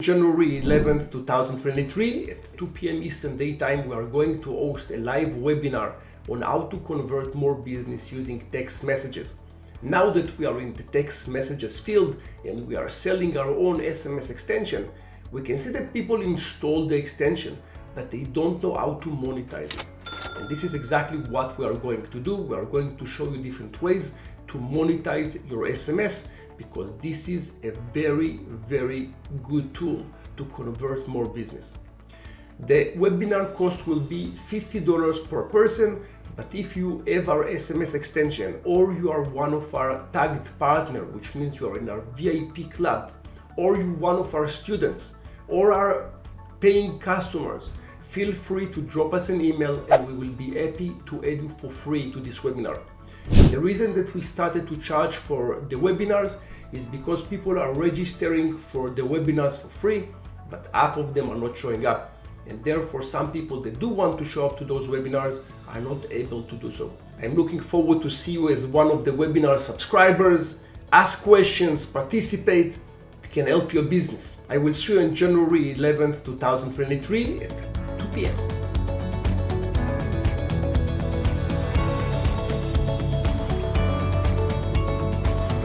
January 11th, 2023 at 2 p.m. Eastern Daytime, we are going to host a live webinar on how to convert more business using text messages. Now that we are in the text messages field and we are selling our own SMS extension, we can see that people install the extension, but they don't know how to monetize it. And this is exactly what we are going to do. We are going to show you different ways to monetize your SMS, because this is a very, very good tool to convert more business. The webinar cost will be $50 per person, but if you have our SMS extension or you are one of our tagged partner, which means you are in our VIP club, or you're one of our students or our paying customers, feel free to drop us an email and we will be happy to add you for free to this webinar. The reason that we started to charge for the webinars is because people are registering for the webinars for free, but half of them are not showing up. And therefore, some people that do want to show up to those webinars are not able to do so. I'm looking forward to see you as one of the webinar subscribers. Ask questions, participate. It can help your business. I will see you on January 11th, 2023 at 2 p.m.